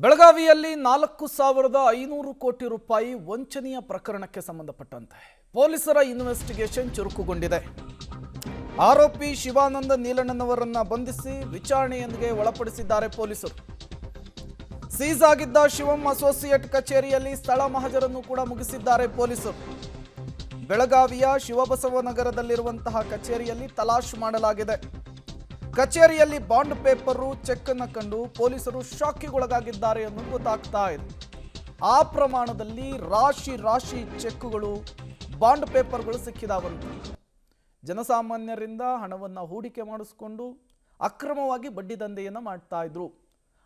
ಬೆಳಗಾವಿಯಲ್ಲಿ 4,500 ಕೋಟಿ ರೂಪಾಯಿ ವಂಚನೆಯ ಪ್ರಕರಣಕ್ಕೆ ಸಂಬಂಧಪಟ್ಟಂತೆ ಪೊಲೀಸರ ಇನ್ವೆಸ್ಟಿಗೇಷನ್ ಚುರುಕುಗೊಂಡಿದೆ. ಆರೋಪಿ ಶಿವಾನಂದ ನೀಲಣ್ಣನವರನ್ನ ಬಂಧಿಸಿ ವಿಚಾರಣೆಗೆ ಒಳಪಡಿಸಿದ್ದಾರೆ ಪೊಲೀಸರು. ಸೀಸ್ ಆಗಿದ್ದ ಶಿವಂ ಅಸೋಸಿಯೇಟ್ ಕಚೇರಿಯಲ್ಲಿ ಸ್ಥಳ ಮಹಜರನ್ನು ಕೂಡ ಮುಗಿಸಿದ್ದಾರೆ ಪೊಲೀಸರು. ಬೆಳಗಾವಿಯ ಶಿವಬಸವನಗರದಲ್ಲಿರುವಂತಹ ಕಚೇರಿಯಲ್ಲಿ ತಲಾಶ್ ಮಾಡಲಾಗಿದೆ. ಕಚೇರಿಯಲ್ಲಿ ಬಾಂಡ್ ಪೇಪರು ಚೆಕ್ ಅನ್ನು ಕಂಡು ಪೊಲೀಸರು ಶಾಕಿಗೊಳಗಾಗಿದ್ದಾರೆ ಅನ್ನೋದು ಗೊತ್ತಾಗ್ತಾ ಇದೆ. ಆ ಪ್ರಮಾಣದಲ್ಲಿ ರಾಶಿ ಚೆಕ್ಗಳು ಬಾಂಡ್ ಪೇಪರ್ಗಳು ಸಿಕ್ಕಿದಾವಂತೆ. ಜನಸಾಮಾನ್ಯರಿಂದ ಹಣವನ್ನು ಹೂಡಿಕೆ ಮಾಡಿಸಿಕೊಂಡು ಅಕ್ರಮವಾಗಿ ಬಡ್ಡಿ ದಂಧೆಯನ್ನು ಮಾಡ್ತಾ ಇದ್ರು.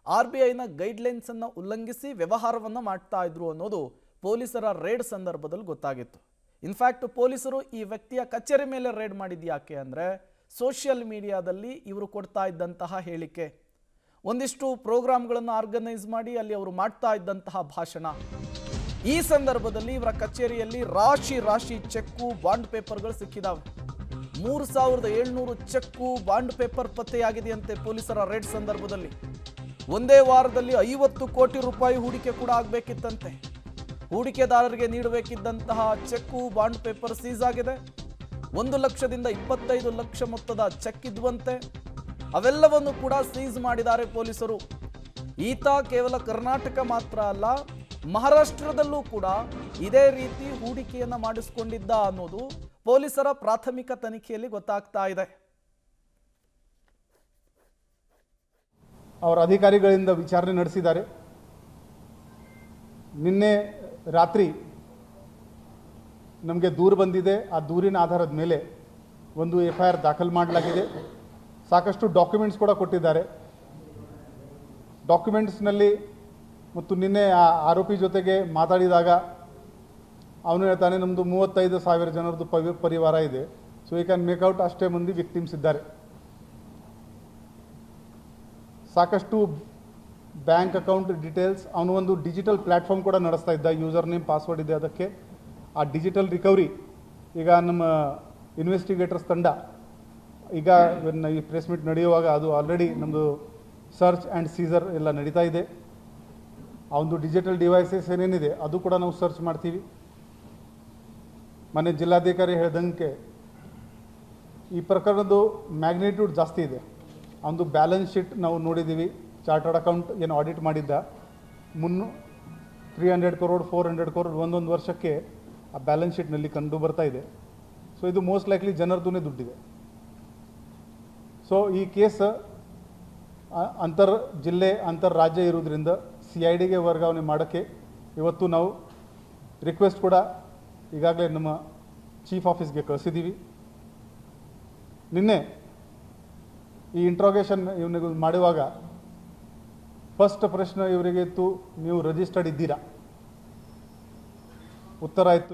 RBIನ ಗೈಡ್ಲೈನ್ಸ್ ಅನ್ನು ಉಲ್ಲಂಘಿಸಿ ವ್ಯವಹಾರವನ್ನು ಮಾಡ್ತಾ ಇದ್ರು ಅನ್ನೋದು ಪೊಲೀಸರ ರೇಡ್ ಸಂದರ್ಭದಲ್ಲಿ ಗೊತ್ತಾಗಿತ್ತು. ಇನ್ಫ್ಯಾಕ್ಟ್ ಪೊಲೀಸರು ಈ ವ್ಯಕ್ತಿಯ ಕಚೇರಿ ಮೇಲೆ ರೇಡ್ ಮಾಡಿದ್ಯಾಕೆ ಅಂದರೆ ಸೋಷಿಯಲ್ ಮೀಡಿಯಾದಲ್ಲಿ ಇವರು ಕೊಡ್ತಾ ಇದ್ದಂತಹ ಹೇಳಿಕೆ, ಒಂದಿಷ್ಟು ಪ್ರೋಗ್ರಾಮ್ಗಳನ್ನು ಆರ್ಗನೈಸ್ ಮಾಡಿ ಅಲ್ಲಿ ಅವರು ಮಾಡ್ತಾ ಇದ್ದಂತಹ ಭಾಷಣ, ಈ ಸಂದರ್ಭದಲ್ಲಿ ಇವರ ಕಚೇರಿಯಲ್ಲಿ ರಾಶಿ ಚೆಕ್ಕು ಬಾಂಡ್ ಪೇಪರ್ಗಳು ಸಿಕ್ಕಿದಾವೆ. 3,700 ಚೆಕ್ಕು ಬಾಂಡ್ ಪೇಪರ್ ಪತ್ತೆಯಾಗಿದೆಯಂತೆ ಪೊಲೀಸರ ರೇಡ್ ಸಂದರ್ಭದಲ್ಲಿ. ಒಂದೇ ವಾರದಲ್ಲಿ 50 ಕೋಟಿ ರೂಪಾಯಿ ಹೂಡಿಕೆ ಕೂಡ ಆಗಬೇಕಿತ್ತಂತೆ. ಹೂಡಿಕೆದಾರರಿಗೆ ನೀಡಬೇಕಿದ್ದಂತಹ ಚೆಕ್ಕು ಬಾಂಡ್ ಪೇಪರ್ ಸೀಸ್ ಆಗಿದೆ. 1 ಲಕ್ಷದಿಂದ 25 ಲಕ್ಷ ಮೊತ್ತದ ಚೆಕ್ ಇದ್ವಂತೆ. ಅವೆಲ್ಲವನ್ನು ಕೂಡ ಸೀಸ್ ಮಾಡಿದ್ದಾರೆ ಪೊಲೀಸರು. ಈತ ಕೇವಲ ಕರ್ನಾಟಕ ಮಾತ್ರ ಅಲ್ಲ, ಮಹಾರಾಷ್ಟ್ರದಲ್ಲೂ ಕೂಡ ಇದೇ ರೀತಿ ಹೂಡಿಕೆಯನ್ನು ಮಾಡಿಸಿಕೊಂಡಿದ್ದ ಅನ್ನೋದು ಪೊಲೀಸರ ಪ್ರಾಥಮಿಕ ತನಿಖೆಯಲ್ಲಿ ಗೊತ್ತಾಗ್ತಾ ಇದೆ. ಅವರ ಅಧಿಕಾರಿಗಳಿಂದ ವಿಚಾರಣೆ ನಡೆಸಿದ್ದಾರೆ. ನಿನ್ನೆ ರಾತ್ರಿ ನಮಗೆ ದೂರು ಬಂದಿದೆ. ಆ ದೂರಿನ ಆಧಾರದ ಮೇಲೆ ಒಂದು FIR ದಾಖಲು ಮಾಡಲಾಗಿದೆ. ಸಾಕಷ್ಟು ಡಾಕ್ಯುಮೆಂಟ್ಸ್ ಕೂಡ ಕೊಟ್ಟಿದ್ದಾರೆ. ಡಾಕ್ಯುಮೆಂಟ್ಸ್ನಲ್ಲಿ ಮತ್ತು ನಿನ್ನೆ ಆ ಆರೋಪಿ ಜೊತೆಗೆ ಮಾತಾಡಿದಾಗ ಅವನು ಹೇಳ್ತಾನೆ, ನಮ್ಮದು 35,000 ಜನರದ್ದು ಪರಿವಾರ ಇದೆ. ಸೊ ಯು ಕ್ಯಾನ್ ಮೇಕ್ಔಟ್ ಅಷ್ಟೇ ಮಂದಿ ವಿಕ್ಟಿಮ್ಸ್ ಇದ್ದಾರೆ. ಸಾಕಷ್ಟು ಬ್ಯಾಂಕ್ ಅಕೌಂಟ್ ಡೀಟೇಲ್ಸ್, ಅವನು ಒಂದು ಡಿಜಿಟಲ್ ಪ್ಲ್ಯಾಟ್ಫಾರ್ಮ್ ಕೂಡ ನಡೆಸ್ತಾ ಇದ್ದ. ಯೂಸರ್ ನೇಮ್ ಪಾಸ್ವರ್ಡ್ ಇದೆ ಅದಕ್ಕೆ. ಆ ಡಿಜಿಟಲ್ ರಿಕವರಿ ಈಗ ನಮ್ಮ ಇನ್ವೆಸ್ಟಿಗೇಟರ್ಸ್ ತಂಡ ಈಗ ಈ ಪ್ರೆಸ್ ಮೀಟ್ ನಡೆಯುವಾಗ ಅದು ಆಲ್ರೆಡಿ ನಮ್ಮದು ಸರ್ಚ್ ಆ್ಯಂಡ್ ಸೀಸರ್ ಎಲ್ಲ ನಡೀತಾ ಇದೆ. ಆ ಒಂದು ಡಿಜಿಟಲ್ ಡಿವೈಸಸ್ ಏನೇನಿದೆ ಅದು ಕೂಡ ನಾವು ಸರ್ಚ್ ಮಾಡ್ತೀವಿ. ಮೊನ್ನೆ ಜಿಲ್ಲಾಧಿಕಾರಿ ಹೇಳ್ದಂಗೆ ಈ ಪ್ರಕರಣದ್ದು ಮ್ಯಾಗ್ನಿಟ್ಯೂಡ್ ಜಾಸ್ತಿ ಇದೆ. ಆ ಒಂದು ಬ್ಯಾಲೆನ್ಸ್ ಶೀಟ್ ನಾವು ನೋಡಿದ್ದೀವಿ. ಚಾರ್ಟರ್ಡ್ ಅಕೌಂಟ್ ಏನು ಆಡಿಟ್ ಮಾಡಿದ್ದ 300 crore 400 crore ಒಂದೊಂದು ವರ್ಷಕ್ಕೆ ಆ ಬ್ಯಾಲೆನ್ಸ್ ಶೀಟ್ನಲ್ಲಿ ಕಂಡು ಬರ್ತಾ ಇದೆ. ಸೊ ಇದು ಮೋಸ್ಟ್ ಲೈಕ್ಲಿ ಜನರದ್ದು ದುಡ್ಡಿದೆ. ಸೊ ಈ ಕೇಸ್ ಅಂತರ್ ಜಿಲ್ಲೆ ಅಂತರ್ ರಾಜ್ಯ ಇರೋದ್ರಿಂದ CIDಗೆ ವರ್ಗಾವಣೆ ಮಾಡೋಕ್ಕೆ ಇವತ್ತು ನಾವು ರಿಕ್ವೆಸ್ಟ್ ಕೂಡ ಈಗಾಗಲೇ ನಮ್ಮ ಚೀಫ್ ಆಫೀಸ್ಗೆ ಕಳಿಸಿದ್ದೀವಿ. ನಿನ್ನೆ ಈ ಇಂಟ್ರೋಗೇಷನ್ ಇವನಿಗೆ ಮಾಡುವಾಗ ಫಸ್ಟ್ ಪ್ರಶ್ನೆ ಇವರಿಗೆ ಇತ್ತು, ನೀವು ರಿಜಿಸ್ಟರ್ಡ್ ಇದ್ದೀರಾ? ಉತ್ತರ ಇತ್ತು